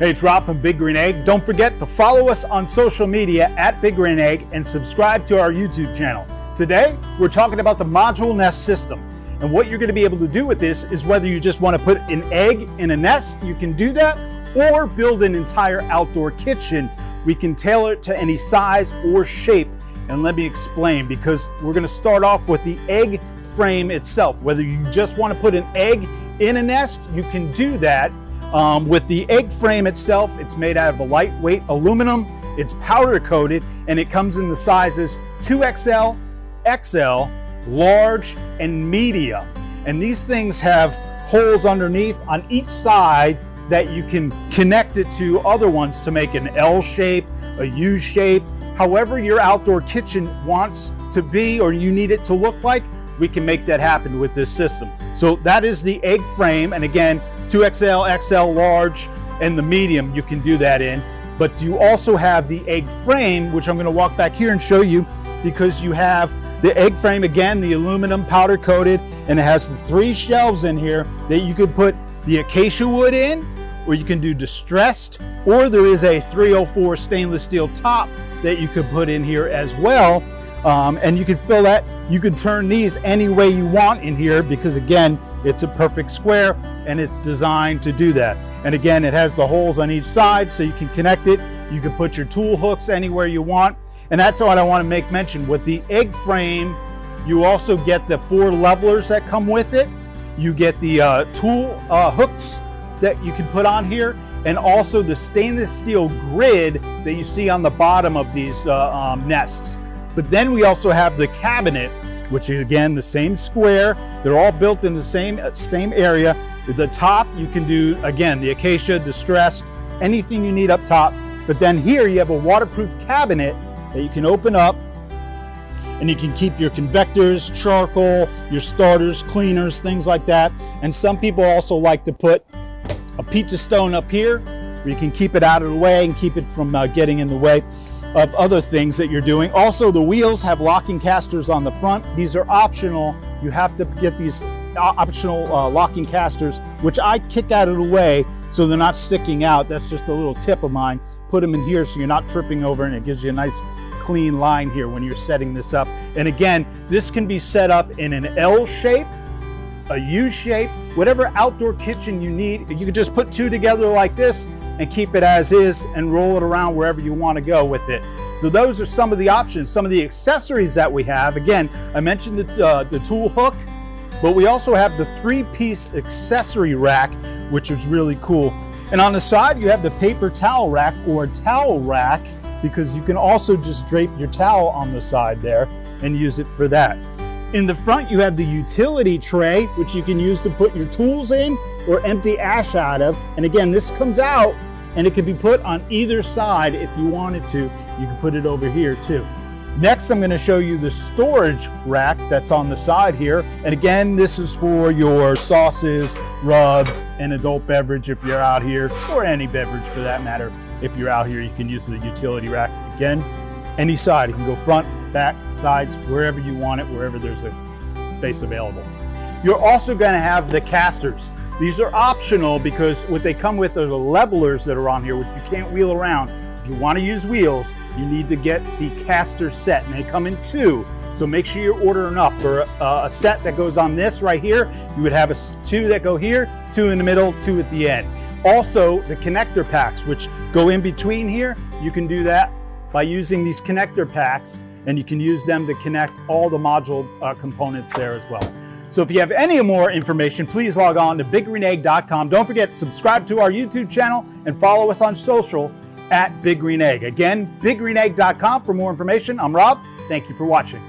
Hey, it's Rob from Big Green Egg. Don't forget to follow us on social media at Big Green Egg and subscribe to our YouTube channel. Today, we're talking about the Modular Nest System. And what you're going to be able to do with this is whether you just want to put an egg in a nest, you can do that, or build an entire outdoor kitchen. We can tailor it to any size or shape. And let me explain, because we're going to start off with the egg frame itself. Whether you just want to put an egg in a nest, you can do that. With the egg frame itself, it's made out of a lightweight aluminum, it's powder coated, and it comes in the sizes 2XL, XL, large, and medium. And these things have holes underneath on each side that you can connect it to other ones to make an L shape, a U shape, however your outdoor kitchen wants to be or you need it to look like, we can make that happen with this system. So that is the egg frame, and again, 2XL, XL, large, and the medium you can do that in. But you also have the egg frame, which I'm going to walk back here and show you, because you have the egg frame, again, the aluminum powder coated, and it has the 3 shelves in here that you could put the acacia wood in, or you can do distressed, or there is a 304 stainless steel top that you could put in here as well. And you can fill that, you can turn these any way you want in here, because again, it's a perfect square and it's designed to do that. And again, it has the holes on each side so you can connect it. You can put your tool hooks anywhere you want. And that's what I want to make mention. With the egg frame, you also get the 4 levelers that come with it. You get the tool hooks that you can put on here, and also the stainless steel grid that you see on the bottom of these nests. But then we also have the cabinet, which is again the same square. They're all built in the same area. At the top, you can do, again, the acacia, distressed, anything you need up top. But then here you have a waterproof cabinet that you can open up, and you can keep your convectors, charcoal, your starters, cleaners, things like that. And some people also like to put a pizza stone up here where you can keep it out of the way and keep it from getting in the way of other things that you're doing. Also, the wheels have locking casters on the front. These are optional. You have to get these optional locking casters, which I kick out of the way so they're not sticking out. That's just a little tip of mine. Put them in here so you're not tripping over, and it gives you a nice clean line here when you're setting this up. And again, this can be set up in an L shape, a U shape, whatever outdoor kitchen you need. You can just put 2 together like this and keep it as is and roll it around wherever you want to go with it. So those are some of the options, some of the accessories that we have. Again, I mentioned the tool hook, but we also have the 3-piece accessory rack, which is really cool. And on the side, you have the paper towel rack or towel rack, because you can also just drape your towel on the side there and use it for that. In the front, you have the utility tray, which you can use to put your tools in or empty ash out of. And again, this comes out and it can be put on either side if you wanted to. You can put it over here too. Next, I'm going to show you the storage rack that's on the side here. And again, this is for your sauces, rubs, and adult beverage if you're out here, or any beverage for that matter. If you're out here, you can use the utility rack. Again, any side. You can go front, back, sides, wherever you want it, wherever there's a space available. You're also going to have the casters. These are optional because what they come with are the levelers that are on here, which you can't wheel around. If you want to use wheels, you need to get the caster set, and they come in 2. So make sure you order enough. For a set that goes on this right here, you would have 2 that go here, 2 in the middle, 2 at the end. Also, the connector packs, which go in between here, you can do that by using these connector packs, and you can use them to connect all the module components there as well. So if you have any more information, please log on to bggreenegg.com. Don't forget to subscribe to our YouTube channel and follow us on social at Big Green Egg. Again, bggreenegg.com for more information. I'm Rob. Thank you for watching.